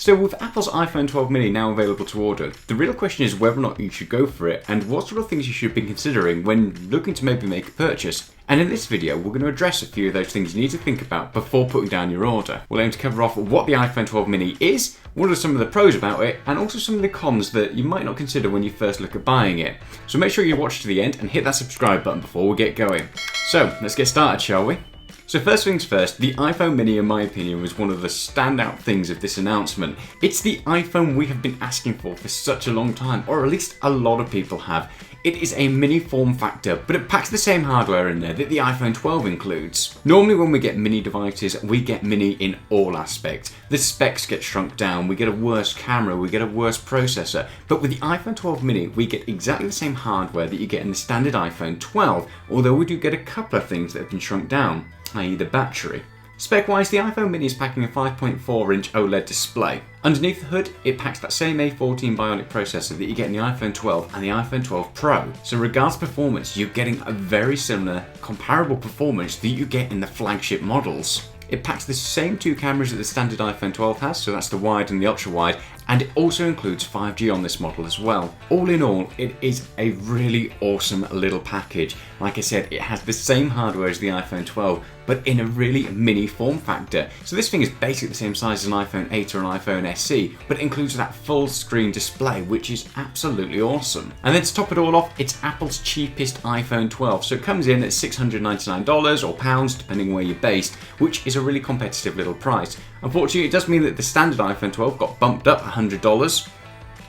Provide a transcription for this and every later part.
So with Apple's iPhone 12 mini now available to order, the real question is whether or not you should go for it and what sort of things you should be considering when looking to maybe make a purchase. And in this video, we're going to address a few of those things you need to think about before putting down your order. We'll aim to cover off what the iPhone 12 mini is, what are some of the pros about it, and also some of the cons that you might not consider when you first look at buying it. So make sure you watch to the end and hit that subscribe button before we get going. So let's get started, shall we? So first things first, the iPhone mini in my opinion was one of the standout things of this announcement. It's the iPhone we have been asking for such a long time, or at least a lot of people have. It is a mini form factor, but it packs the same hardware in there that the iPhone 12 includes. Normally when we get mini devices, we get mini in all aspects. The specs get shrunk down, we get a worse camera, we get a worse processor, but with the iPhone 12 mini, we get exactly the same hardware that you get in the standard iPhone 12, although we do get a couple of things that have been shrunk down, i.e. the battery. Spec-wise, the iPhone mini is packing a 5.4-inch OLED display. Underneath the hood, it packs that same A14 Bionic processor that you get in the iPhone 12 and the iPhone 12 Pro. So regards to performance, you're getting a very similar, comparable performance that you get in the flagship models. It packs the same two cameras that the standard iPhone 12 has, so that's the wide and the ultra wide, and it also includes 5G on this model as well. All in all, it is a really awesome little package. Like I said, it has the same hardware as the iPhone 12, but in a really mini form factor. So this thing is basically the same size as an iPhone 8 or an iPhone SE, but it includes that full screen display, which is absolutely awesome. And then to top it all off, it's Apple's cheapest iPhone 12. So it comes in at $699 or pounds, depending where you're based, which is a really competitive little price. Unfortunately, it does mean that the standard iPhone 12 got bumped up $100.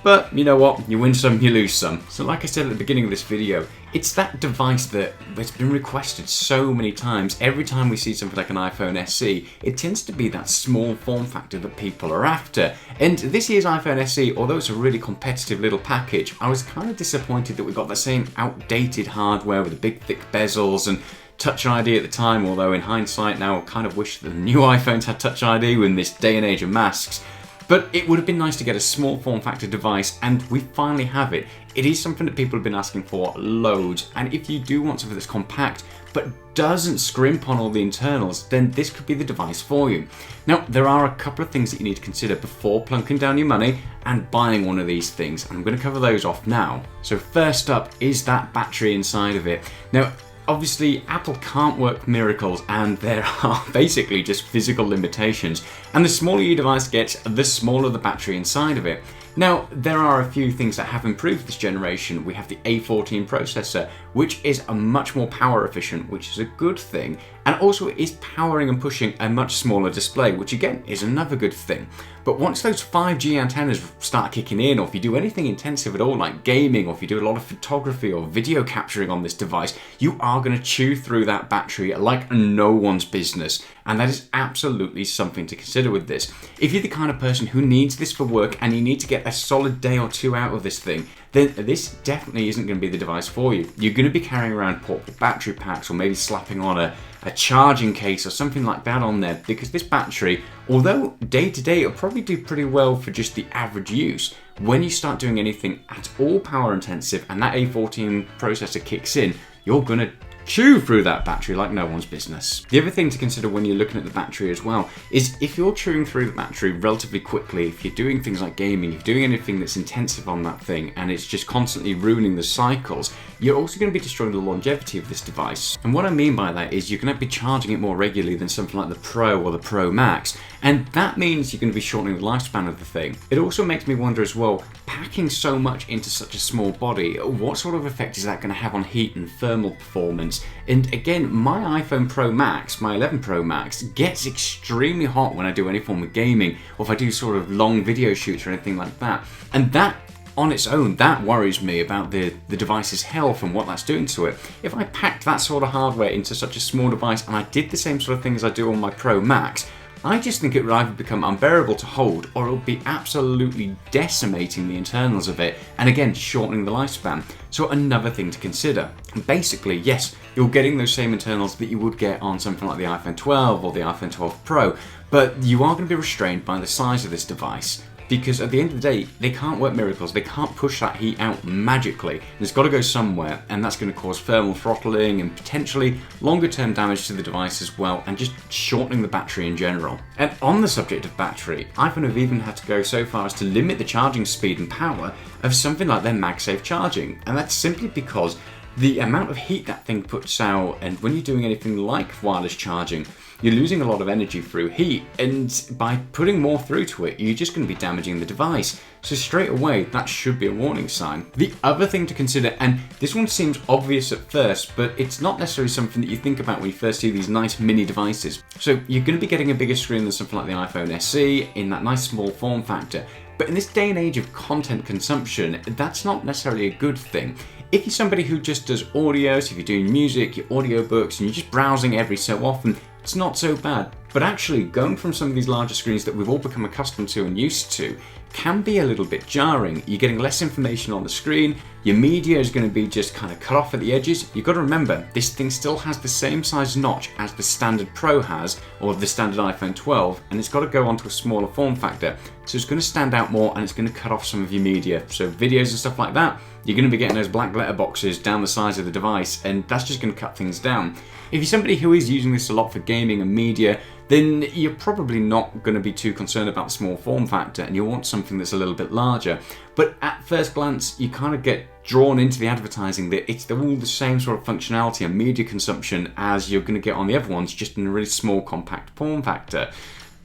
But you know what, you win some, you lose some. So like I said at the beginning of this video, it's that device that has been requested so many times. Every time we see something like an iPhone SE, it tends to be that small form factor that people are after. And this year's iPhone SE, although it's a really competitive little package, I was kind of disappointed that we got the same outdated hardware with the big thick bezels and Touch ID at the time, although in hindsight now I kind of wish that the new iPhones had Touch ID in this day and age of masks. But it would have been nice to get a small form factor device, and we finally have it. It is something that people have been asking for loads, and if you do want something that's compact but doesn't scrimp on all the internals, then this could be the device for you. Now, there are a couple of things that you need to consider before plunking down your money and buying one of these things, and I'm going to cover those off now. So first up is that battery inside of it. Now, obviously, Apple can't work miracles, and there are basically just physical limitations. And the smaller your device gets, the smaller the battery inside of it. Now, there are a few things that have improved this generation. We have the A14 processor, which is a much more power efficient, which is a good thing. And also it is powering and pushing a much smaller display, which again is another good thing. But once those 5G antennas start kicking in, or if you do anything intensive at all, like gaming, or if you do a lot of photography or video capturing on this device, you are going to chew through that battery like no one's business. And that is absolutely something to consider with this. If you're the kind of person who needs this for work and you need to get a solid day or two out of this thing, then this definitely isn't going to be the device for you. You're going to be carrying around portable battery packs, or maybe slapping on a charging case or something like that on there, because this battery, although day to day it'll probably do pretty well for just the average use, when you start doing anything at all power intensive and that A14 processor kicks in, you're going to chew through that battery like no one's business. The other thing to consider when you're looking at the battery as well is if you're chewing through the battery relatively quickly, if you're doing things like gaming, if you're doing anything that's intensive on that thing and it's just constantly ruining the cycles, you're also going to be destroying the longevity of this device. And what I mean by that is you're going to be charging it more regularly than something like the Pro or the Pro Max, and that means you're going to be shortening the lifespan of the thing. It also makes me wonder as well, packing so much into such a small body, what sort of effect is that going to have on heat and thermal performance? And again, my iPhone Pro Max, my 11 Pro Max, gets extremely hot when I do any form of gaming, or if I do sort of long video shoots or anything like that. And that on its own, that worries me about the device's health and what that's doing to it. If I packed that sort of hardware into such a small device and I did the same sort of things I do on my Pro Max, I just think it would either become unbearable to hold, or it would be absolutely decimating the internals of it, and again, shortening the lifespan. So another thing to consider. Basically, yes, you're getting those same internals that you would get on something like the iPhone 12 or the iPhone 12 Pro, but you are going to be restrained by the size of this device. because at the end of the day, they can't work miracles. They can't push that heat out magically. It's got to go somewhere, and that's going to cause thermal throttling and potentially longer term damage to the device as well, and just shortening the battery in general. And on the subject of battery, iPhone have even had to go so far as to limit the charging speed and power of something like their MagSafe charging, and that's simply because the amount of heat that thing puts out, and when you're doing anything like wireless charging, you're losing a lot of energy through heat, and by putting more through to it, you're just going to be damaging the device. So straight away, that should be a warning sign. The other thing to consider, and this one seems obvious at first, but it's not necessarily something that you think about when you first see these nice mini devices. So you're going to be getting a bigger screen than something like the iPhone SE in that nice small form factor. But in this day and age of content consumption, that's not necessarily a good thing. If you're somebody who just does audio, so if you're doing music, your audiobooks, and you're just browsing every so often, it's not so bad. But actually, going from some of these larger screens that we've all become accustomed to and used to can be a little bit jarring. You're getting less information on the screen, your media is going to be just kind of cut off at the edges. You've got to remember, this thing still has the same size notch as the standard Pro has, or the standard iPhone 12, and it's got to go onto a smaller form factor. So it's going to stand out more, and it's going to cut off some of your media. So videos and stuff like that, you're going to be getting those black letter boxes down the sides of the device, and that's just going to cut things down. If you're somebody who is using this a lot for gaming and media, then you're probably not going to be too concerned about the small form factor, and you'll want something that's a little bit larger. But at first glance, you kind of get drawn into the advertising that it's all the same sort of functionality and media consumption as you're going to get on the other ones, just in a really small compact form factor.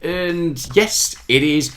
And yes, it is.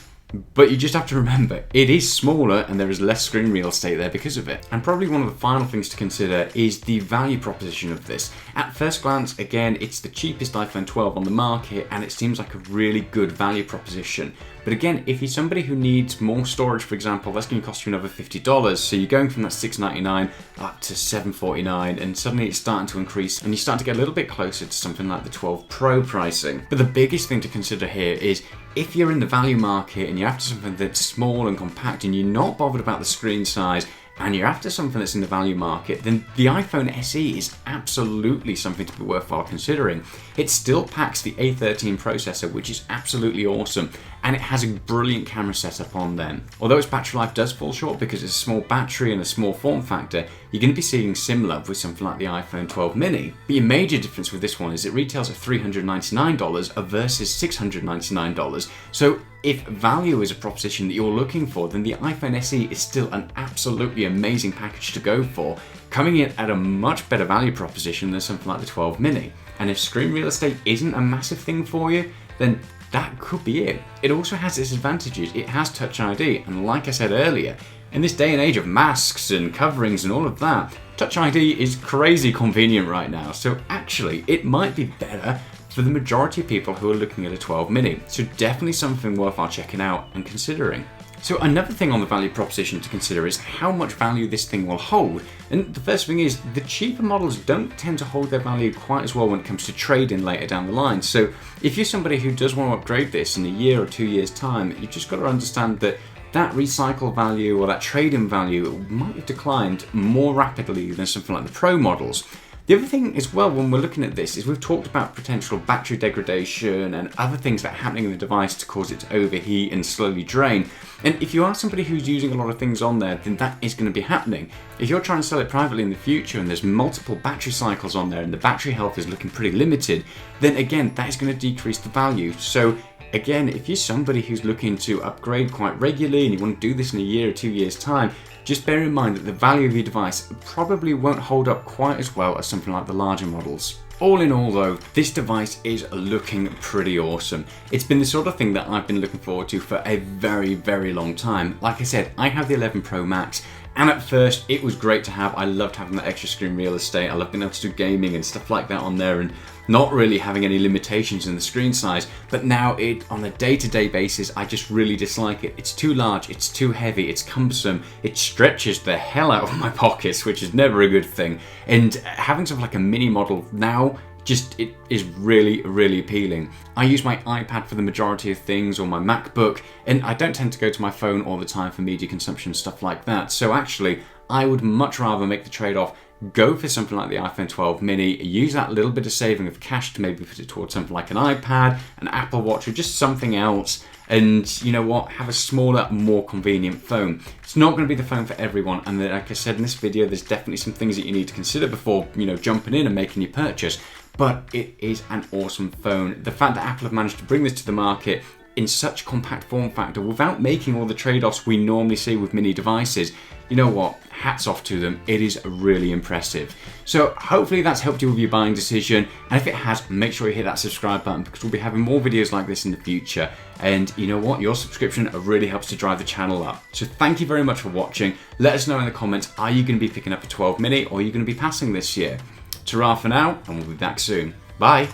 But you just have to remember, it is smaller and there is less screen real estate there because of it. And probably one of the final things to consider is the value proposition of this. At first glance, again, it's the cheapest iPhone 12 on the market and it seems like a really good value proposition. But again, if you're somebody who needs more storage, for example, that's going to cost you another $50. So you're going from that $699 up to $749, and suddenly it's starting to increase and you start to get a little bit closer to something like the 12 Pro pricing. But the biggest thing to consider here is if you're in the value market and you're after something that's small and compact and you're not bothered about the screen size, and you're after something that's in the value market, then the iPhone SE is absolutely something to be worthwhile considering. It still packs the A13 processor, which is absolutely awesome, and it has a brilliant camera setup on them. Although its battery life does fall short because it's a small battery and a small form factor, you're going to be seeing similar with something like the iPhone 12 mini. But your major difference with this one is it retails at $399 versus $699. So if value is a proposition that you're looking for, then the iPhone SE is still an absolutely amazing package to go for, coming in at a much better value proposition than something like the 12 mini. And if screen real estate isn't a massive thing for you, then that could be it. It also has its advantages. It has Touch ID, and like I said earlier, in this day and age of masks and coverings and all of that, Touch ID is crazy convenient right now. So actually, it might be better for the majority of people who are looking at a 12 mini. So definitely something worthwhile checking out and considering. So another thing on the value proposition to consider is how much value this thing will hold. And the first thing is the cheaper models don't tend to hold their value quite as well when it comes to trade-in later down the line. So if you're somebody who does want to upgrade this in a year or 2 years time, you've just got to understand that that recycle value or that trade-in value might have declined more rapidly than something like the Pro models. The other thing as well when we're looking at this is we've talked about potential battery degradation and other things that are happening in the device to cause it to overheat and slowly drain. And if you are somebody who's using a lot of things on there, then that is going to be happening. If you're trying to sell it privately in the future and there's multiple battery cycles on there and the battery health is looking pretty limited, then again, that is going to decrease the value. So again, if you're somebody who's looking to upgrade quite regularly and you want to do this in a year or 2 years' time, just bear in mind that the value of your device probably won't hold up quite as well as something like the larger models. All in all though, this device is looking pretty awesome. It's been the sort of thing that I've been looking forward to for a very, very long time. Like I said, I have the 11 Pro Max, and at first it was great to have. I loved having that extra screen real estate. I loved being able to do gaming and stuff like that on there and not really having any limitations in the screen size. But now on a day-to-day basis, I just really dislike it. It's too large, it's too heavy, it's cumbersome, it stretches the hell out of my pockets, which is never a good thing. And having something like a mini model now, it is really, really appealing. I use my iPad for the majority of things, or my MacBook, and I don't tend to go to my phone all the time for media consumption and stuff like that. So actually, I would much rather make the trade-off, go for something like the iPhone 12 mini, use that little bit of saving of cash to maybe put it towards something like an iPad, an Apple Watch, or just something else. And you know what, have a smaller, more convenient phone. It's not going to be the phone for everyone, and like I said in this video, there's definitely some things that you need to consider before, jumping in and making your purchase. But it is an awesome phone. The fact that Apple have managed to bring this to the market in such compact form factor without making all the trade-offs we normally see with mini devices, you know what, hats off to them. It is really impressive. So hopefully that's helped you with your buying decision, and if it has, make sure you hit that subscribe button, because we'll be having more videos like this in the future. And you know what, your subscription really helps to drive the channel up. So thank you very much for watching. Let us know in the comments, are you going to be picking up a 12 mini, or are you going to be passing this year? Ta-ra for now, and we'll be back soon. Bye.